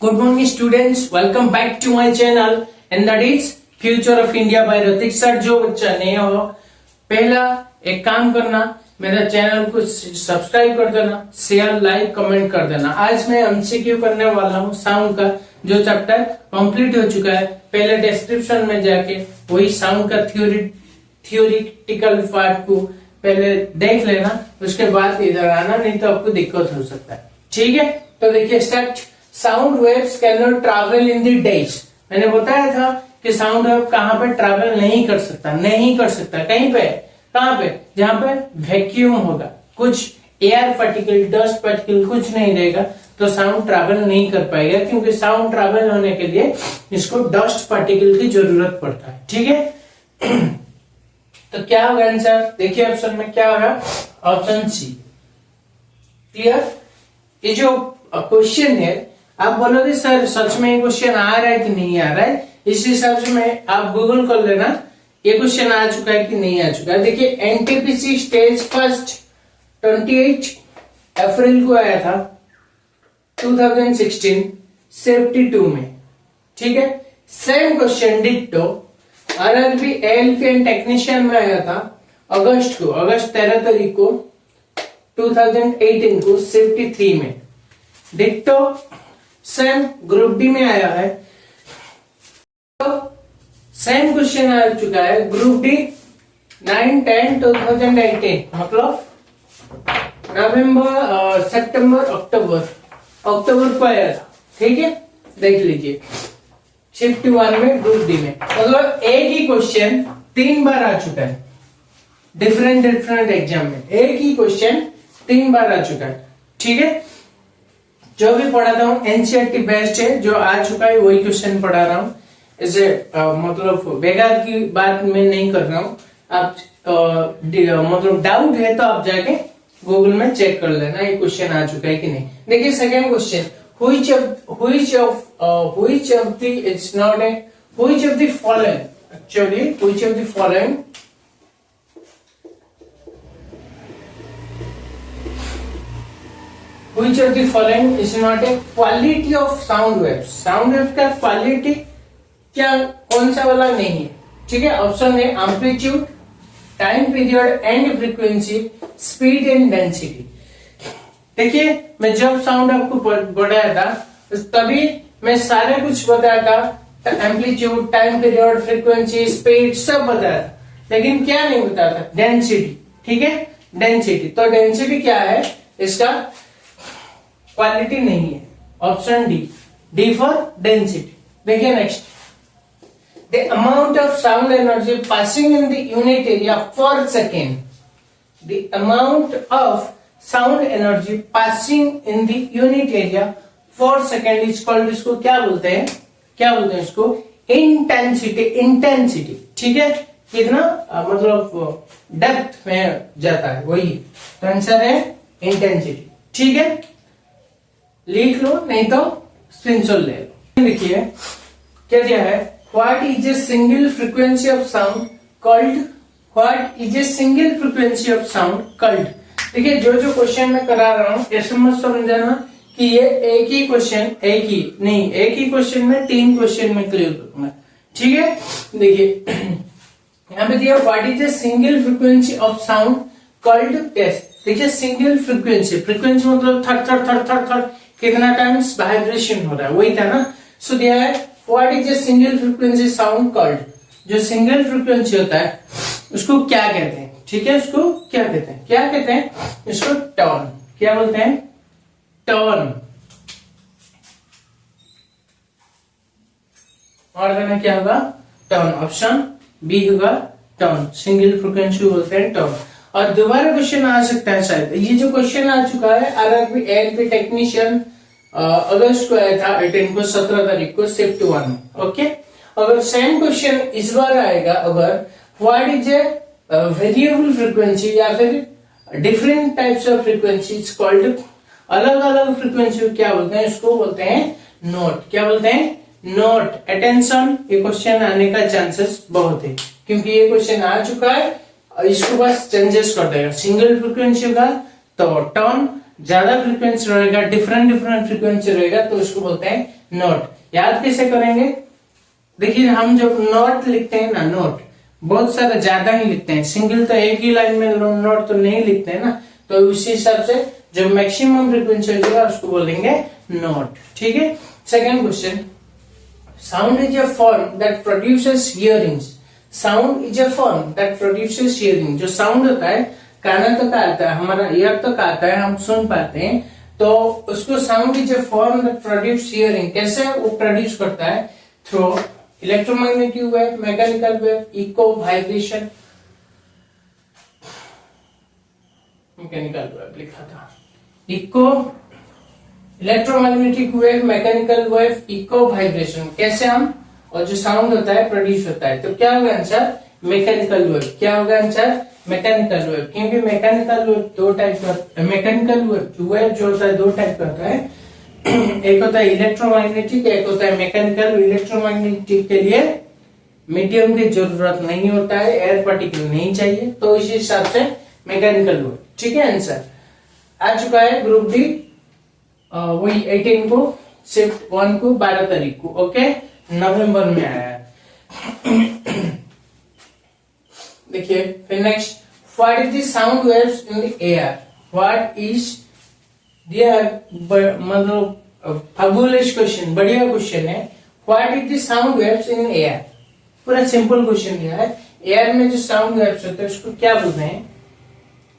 Good morning students, welcome back to my channel and that is Future of India by Ratik sir। जो बच्चा नया हो पहला एक काम करना, मेरा चैनल को सब्सक्राइब कर देना, शेयर लाइक कमेंट कर देना। आज मैं एमसीक्यू करने वाला हूँ साउंड का, जो चैप्टर कंप्लीट हो चुका है। पहले डिस्क्रिप्शन में जाके वही साउंड का थियोरिटिकल पार्ट को पहले देख लेना, उसके बाद इधर आना, नहीं तो आपको दिक्कत हो सकता है। ठीक है, तो देखिए start. Sound waves can not travel in the days. मैंने बताया था कि साउंड वेव कहां पे ट्रैवल नहीं कर सकता कहीं पे, कहां पे, जहां पे वैक्यूम होगा, कुछ एयर पार्टिकल डस्ट पार्टिकल कुछ नहीं रहेगा, तो साउंड ट्रैवल नहीं कर पाएगा, क्योंकि साउंड ट्रैवल होने के लिए इसको डस्ट पार्टिकल की जरूरत पड़ता है। ठीक है तो क्या होगा आंसर, देखिए ऑप्शन में क्या होगा, ऑप्शन सी। क्लियर। ये जो क्वेश्चन है, आप बोलोगे सर सच में ये क्वेश्चन आ रहा है कि नहीं आ रहा है, इस हिसाब से मैं आप गूगल कर लेना ये क्वेश्चन आ चुका है कि नहीं आ चुका है। देखिए एनटीपीसी स्टेज फर्स्ट 28 अप्रैल को आया था 2016 सेफ्टी 2 में। ठीक है, same question ditto RRB ALP and technician में आया था अगस्त 13 तारीख को 2018 को सेफ्टी 3 में। डिट्टो सेम ग्रुप डी में आया है, तो सेम क्वेश्चन आ चुका है ग्रुप डी 9/10/2018, मतलब नवंबर सितंबर अक्टूबर को आया था। ठीक है, देख लीजिए शिफ्ट 1 में ग्रुप डी में, मतलब एक ही क्वेश्चन 3 बार आ चुका है डिफरेंट एग्जाम में, एक ही क्वेश्चन 3 बार आ चुका है। ठीक है, जो भी पढ़ाता हूँ एनसीईआरटी बेस्ड है, जो आ चुका है वही क्वेश्चन पढ़ा रहा हूँ। इसे मतलब बेकार की बात मैं नहीं कर रहा हूँ। आप मतलब डाउट है तो आप जाके गूगल में चेक कर लेना ये क्वेश्चन आ चुका है कि नहीं। देखिए second question, which of the it's not a which of the following, actually which of the following Which of the following is not a quality of sound waves? Sound waves का quality क्या कौन सा वाला नहीं है। ठीक है, option है amplitude, time period and frequency, speed and density. देखिए मैं जब साउंड आपको बताया था तभी मैं सारे कुछ बताया था, amplitude, time period, frequency, speed सब बताया था, लेकिन क्या नहीं बताया था, डेंसिटी। ठीक है, डेंसिटी, तो डेंसिटी क्या है इसका, क्वालिटी नहीं है, ऑप्शन डी फॉर डेंसिटी। देखिए next, the amount of sound energy passing in the unit area for second, the amount of sound energy passing in the unit area for second is called, इसको क्या बोलते हैं इसको, intensity. ठीक है, कितना मतलब डेप्थ में जाता है वही, तो आंसर है इंटेंसिटी। ठीक है, लिख लो नहीं तो स्क्रीनशॉट ले लो। देखिए क्या दिया है, what is a single frequency of sound called, what is a single frequency of sound called. देखिए जो क्वेश्चन मैं करा रहा हूँ ऐसे मत समझना कि ये एक ही क्वेश्चन में 3 क्वेश्चन में क्लियर करूंगा। ठीक है, देखिए यहाँ पे दिया what is a single frequency of sound called test. देखिए सिंगल फ्रीक्वेंसी मतलब थर कितना टाइम्स वाइब्रेशन हो रहा है, वही था ना। सो दिया है what is a single frequency sound called, जो सिंगल फ्रीक्वेंसी होता है उसको क्या कहते हैं। ठीक है, उसको क्या कहते हैं इसको टोन, क्या बोलते हैं, टोन। और देना क्या होगा, टोन, ऑप्शन बी होगा टोन, सिंगल फ्रीक्वेंसी बोलते हैं टोन। और दोबारा क्वेश्चन आ सकता है शायद, ये जो क्वेश्चन आ चुका है आरआरबी एएलपी टेक्नीशियन अगस्त को आया था 18 को 17 तारीख को शिफ्ट 1 में। ओके, अगर सेम क्वेश्चन इस बार आएगा, अगर what is a variable frequency या फिर different types of frequency called, अलग अलग फ्रीक्वेंसी क्या बोलते हैं, इसको बोलते हैं नोट। क्या बोलते हैं, नोट। अटेंशन, ये क्वेश्चन आने का चांसेस बहुत है, क्योंकि ये क्वेश्चन आ चुका है, इसको बस चेंजेस कर देगा। सिंगल फ्रीक्वेंसी का तो टोन, ज्यादा फ्रीक्वेंसी रहेगा, डिफरेंट डिफरेंट फ्रीक्वेंसी रहेगा, तो उसको बोलते हैं नोट। याद कैसे करेंगे? देखिए हम जब नोट लिखते हैं ना, नोट बहुत सारा ज्यादा ही लिखते हैं, सिंगल तो एक ही लाइन में नोट तो नहीं लिखते हैं ना, तो उसी हिसाब से जो मैक्सिमम फ्रीक्वेंसी होगा उसको बोलेंगे नोट। ठीक है। Second question, sound is a form that produces hearings. Sound is a form that produces hearing. जो साउंड होता है काना तक आता है, हमारा ईयर तक आता है, हम सुन पाते हैं, तो उसको sound is a form that produce hearing. कैसे वो प्रोड्यूस करता है? Through electromagnetic wave, mechanical wave, echo, vibration. Mechanical wave लिखा था, echo, electromagnetic wave, mechanical wave, echo, vibration. कैसे हम, और जो साउंड होता है प्रोड्यूस होता है, तो क्या होगा आंसर? Mechanical wave. क्या होगा आंसर? Mechanical wave. क्योंकि मैकेनिकल वेव दो टाइप का, मैकेनिकल वेव जो होता है दो टाइप का होता है, एक होता है इलेक्ट्रोमैग्नेटिक, एक होता है मैकेनिकल। इलेक्ट्रोमैग्नेटिक के लिए मीडियम की जरूरत नहीं होता है, एयर पार्टिकल नहीं चाहिए, तो इस हिसाब से मैकेनिकल वेव। ठीक है, आंसर आ चुका है ग्रुप डी, वही 18 को, शिफ्ट 1 को 12 तारीख को, ओके, नवंबर में आया है। देखिए फिर next, what is the sound waves in the air? What is मतलब फबुलस क्वेश्चन, बढ़िया क्वेश्चन है। What is the sound waves in air? पूरा सिंपल क्वेश्चन दिया है। एयर में जो साउंड वेव्स होते हैं उसको क्या बोलते हैं?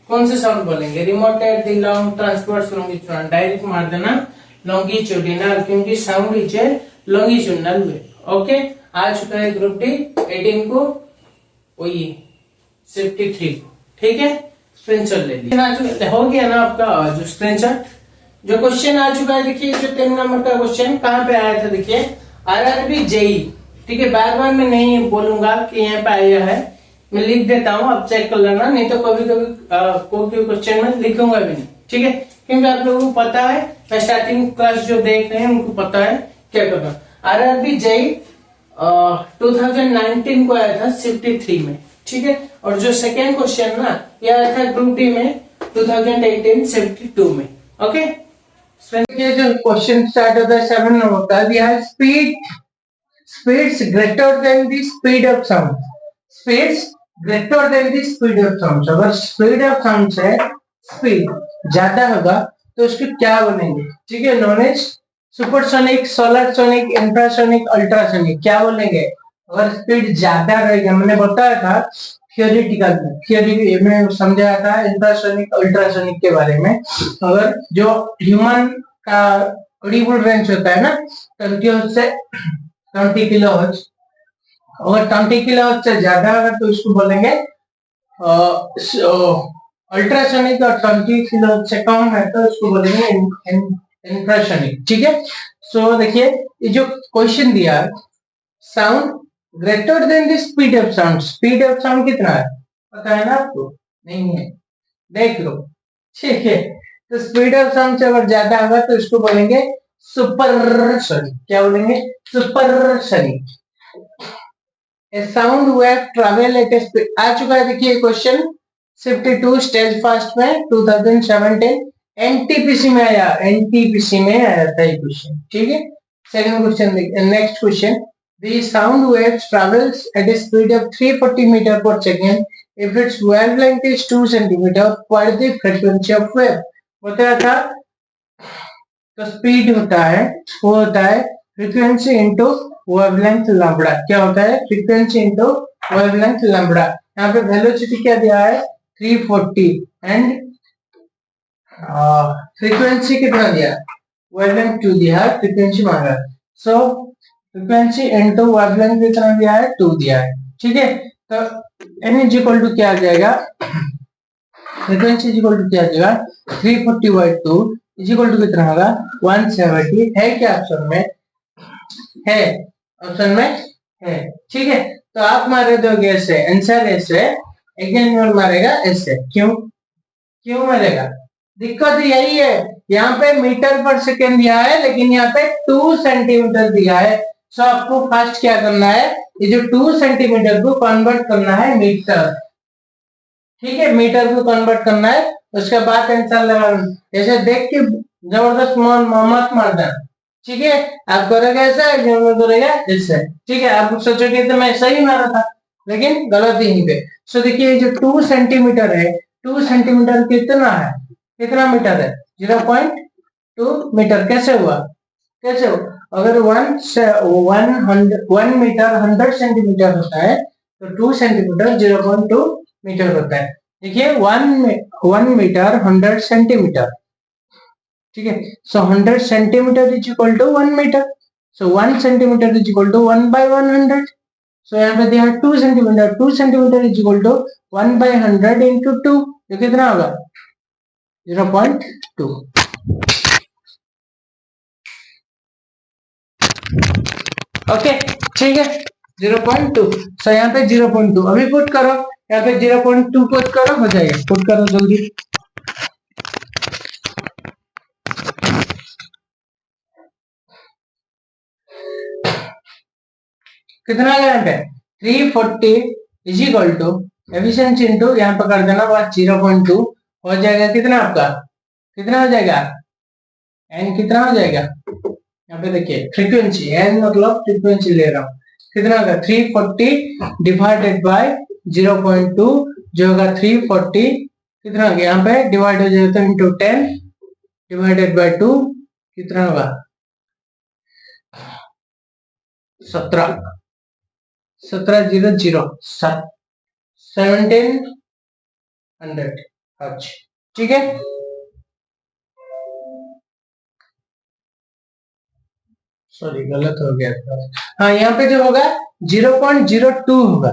कौन से साउंड बोलेंगे? रिमोटेड, the long, transverse, longitudinal. Direct मार देना लॉन्गिट्यूडनल, क्योंकि sound is a longitudinal wave. Okay, आ चुका है ग्रुप डी 18 को, वही 53 को। ठीक है, स्क्रीनशॉट ले लीजिए। हो गया ना आपका जो स्क्रीनशॉट? जो क्वेश्चन आ चुका है, देखिए जो 3 नंबर का क्वेश्चन कहाँ पे आया था? देखिए आरआरबी जेई। ठीक है, बार बार मैं नहीं बोलूंगा कि यहाँ पे आया है, मैं लिख देता हूँ, आप चेक कर लेना, नहीं तो कभी कभी कोई क्वेश्चन में लिखूंगा भी नहीं। ठीक है, क्योंकि आप लोगों को पता है, मैं स्टार्टिंग क्लास जो देख रहे हैं उनको पता है क्या करना। आरआरबी जेई 2019 को आया था 53 में। ठीक है, और जो सेकेंड क्वेश्चन ना, ये आया था ग्रुप डी में 2018 72 में। ओके, ये जो क्वेश्चन स्टार्ट होता है 7 नंबर का, we have speeds greater than the speed of sound. Speeds greater than the speed of sound. अगर speed of sound से speed ज्यादा होगा तो उसके क्या बनेंगे? ठीक है, नॉन एज सुपरसोनिक, सोलरसोनिक, इंफ्रासोनिक, अल्ट्रासोनिक। क्या बोलेंगे? अगर स्पीड ज्यादा रहेगा, मैंने बताया था थियोरिटिकल में, थियोरी में समझाया था इंफ्रासोनिक, अल्ट्रासोनिक के बारे में। अगर जो ह्यूमन का ऑडिबल रेंज होता है ना 20 से 20 किलोहर्ट्ज, अगर 20 किलोहर्ट्ज से ज्यादा होगा तो इसको बोलेंगे अल्ट्रासोनिक, और 20 किलोहर्ट्ज से कम है तो इसको बोलेंगे इंफ्रासोनिक। ठीक है, सो देखिए ये जो क्वेश्चन दिया, sound greater than the speed of sound. Speed of sound कितना है पता है ना आपको? नहीं है, देख लो। ठीक है, तो स्पीड ऑफ साउंड से अगर ज्यादा होगा तो इसको बोलेंगे सुपरसोनिक। क्या बोलेंगे? Supersonic. A sound wave travel at a speed. आ चुका है, देखिए क्वेश्चन 52 स्टेज फास्ट में 2017 एनटीपीसी में आया, एनटीपीसी में आया था ये क्वेश्चन। ठीक है, सेकंड क्वेश्चन देखिए, next question, the sound wave travels at a speed of 340 meter per second if its wavelength is 2 centimeter. What is the frequency of wave? बताया था, तो स्पीड होता है, वो होता है फ्रीक्वेंसी इंटू वेवलेंथ लैम्बडा। क्या होता है? Frequency into wavelength lambda. यहाँ पे वेलोसिटी क्या दिया है? 340 एंड फ्रीक्वेंसी कितना दिया? वेवलेंथ 2 दिया है, फ्रीक्वेंसी मांगा। सो फ्रीक्वेंसी इंटू वेवलेंथ कितना दिया है? 2 दिया है। ठीक है, तो n इज इक्वल टू क्या आ जाएगा? फ्रीक्वेंसी इज इक्वल टू क्या आ जाएगा? 340 बाई 2 इज इक्वल टू कितना होगा? 170 है क्या ऑप्शन में? है, ऑप्शन में है। ठीक है, तो आप मारे दोगे ऐसे, आंसर ऐसे, एग्जामिनर मारेगा ऐसे। क्यों क्यों मारेगा? दिक्कत यही है, यहाँ पे मीटर पर सेकेंड दिया है लेकिन यहाँ पे 2 सेंटीमीटर दिया है। सो आपको फर्स्ट क्या करना है, ये जो 2 सेंटीमीटर को कन्वर्ट करना है मीटर। ठीक है, मीटर को कन्वर्ट करना है, उसके बाद आंसर लगाना। ऐसे देख के जबरदस्त मत मार देना, ठीक है। आप करोगे ऐसा, एग्जाम में करेगा ऐसे, ठीक है। आप सोचोगे तो मैं सही मारा था, लेकिन गलत यहीं पे। सो देखिए जो 2 सेंटीमीटर है, 2 सेंटीमीटर कितना है, कितना मीटर है, 0.2 मीटर। कैसे हुआ, कैसे हो, अगर 1 मीटर 100 सेंटीमीटर होता है तो 2 सेंटीमीटर 0.2 मीटर होता है। देखिए 1 मीटर 100 सेंटीमीटर, ठीक है। So 100 centimetre is equal to 1 metre. So 1 centimetre is equal to 1 by 100। So यहाँ पे दिया 2 centimetre, 2 centimetre is equal to 1 by 100 into 2, जो कितना होगा 0.2। ओके, ठीक है 0.2। सो यहाँ पे 0.2 अभी पुट करो, यहाँ पे 0.2 पुट करो, हो जाएगा। पुट करो जल्दी। कितना आ गया यहाँ पे 340 is equal to efficiency into यहाँ पे कर देना बस 0.2 हो जाएगा। कितना आपका, कितना हो जाएगा, एन कितना हो जाएगा, यहाँ पे देखिए फ्रीक्वेंसी, एन मतलब फ्रीक्वेंसी ले रहा हूँ। कितना होगा 340 डिवाइडेड बाय 0.2 जो होगा 340, कितना हो गया यहाँ पे डिवाइड हो जाएगा तो इंटू 10 डिवाइडेड बाय 2 कितना होगा 17, 1700 अच्छा, ठीक है। सॉरी गलत हो गया था। हाँ यहाँ पे जो होगा 0.02 होगा,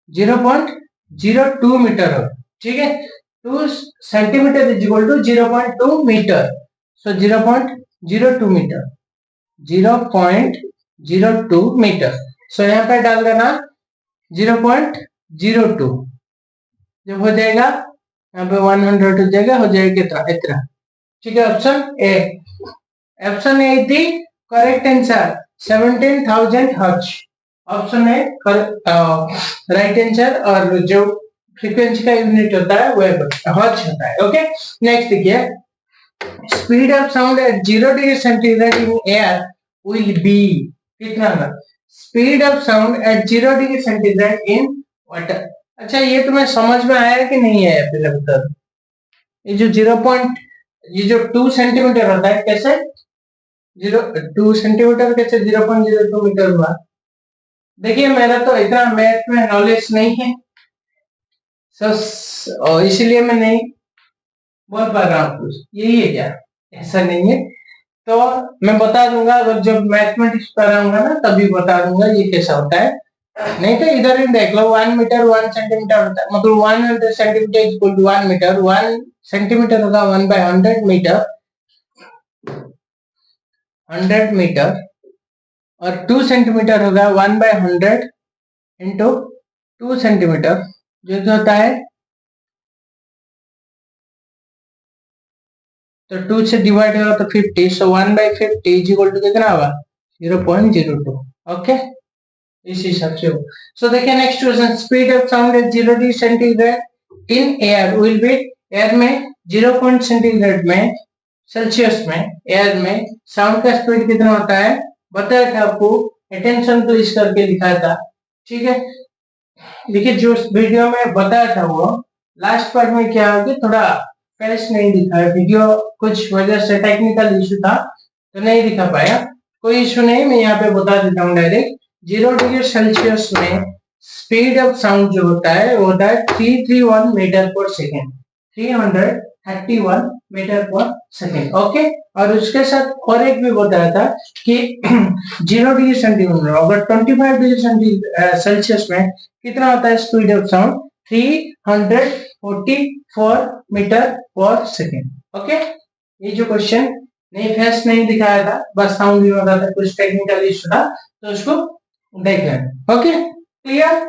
0.02 मीटर होगा, ठीक है। 2 centimetre is equal to 0.2 metre. So 0.02 metre, 0.02 metre. So यहाँ पे डाल देना 0.02, जब हो जाएगा यहाँ पे 100 हो जाएगा, हो जाएगा कितना, इतना, ठीक है। Option A, option A is the correct answer 17,000 hertz. Option A right answer. और जो फ्रीक्वेंसी का यूनिट होता है वो हर्ट्ज होता है। ओके, नेक्स्ट देखिए speed of sound eight 0 degree centigrade in air will be, कितना होगा speed of sound eight 0 degree centigrade in water. अच्छा ये तुम्हें समझ में आया कि नहीं आया, पहले बता दो। ये जो 2 सेंटीमीटर होता है, कैसे 2 सेंटीमीटर कैसे 0.02 मीटर हुआ। देखिए मेरा तो इतना मैथ में नॉलेज नहीं है, इसलिए मैं नहीं बोल पा रहा हूँ कुछ, यही है क्या, ऐसा नहीं है। तो मैं बता दूंगा, अगर जब मैथमेटिक्स कराऊंगा ना तभी बता दूंगा ये कैसा होता है। नहीं तो इधर ही देख लो 1 मीटर 1 सेंटीमीटर होता है, मतलब 100 centimetre equal to 1 metre, 1 centimetre होगा 1 बाय 100 मीटर, 100 मीटर। और 2 सेंटीमीटर होगा 1 बाय 100 इंटू 2 सेंटीमीटर, जो होता है तो 2 से डिवाइड होगा तो 50। सो 1 बाय 50 इज इक्वल टू कितना होगा 0.02। ओके, इस हिसाब से हो। सो देखिए next question, speed of sound eight 0 degree centigrade in air will be, air में 0 सेंटीग्रेड में, सेल्सियस में, एयर में साउंड का स्पीड कितना होता है बताया था आपको, अटेंशन तो इस करके लिखा था, ठीक है। देखिए जो वीडियो में बताया था वो लास्ट पार्ट में क्या हो कि थोड़ा फेस नहीं दिखा है, वीडियो कुछ वजह से टेक्निकल इशू था तो नहीं दिखा पाया, कोई इशू नहीं, मैं यहाँ पे बता देता हूँ डायरेक्ट। 0 डिग्री सेल्सियस में स्पीड ऑफ साउंड जो होता है वो होता है 331 मीटर पर सेकेंड, 331 मीटर पर सेकेंड। ओके, और उसके साथ और एक भी बताया था कि 0 डिग्री सेंटीग्रेड, अगर 25 डिग्री सेल्सियस में कितना होता है स्पीड ऑफ साउंड 344 मीटर पर सेकेंड। ओके, ये जो क्वेश्चन नहीं फेस नहीं दिखाया था, बस साउंड भी होता था, कुछ टेक्निकल इशू था तो उसको देख लेना। ओके, क्लियर,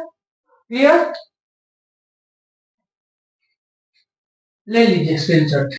क्लियर, ले लीजिए स्क्रीनशॉट।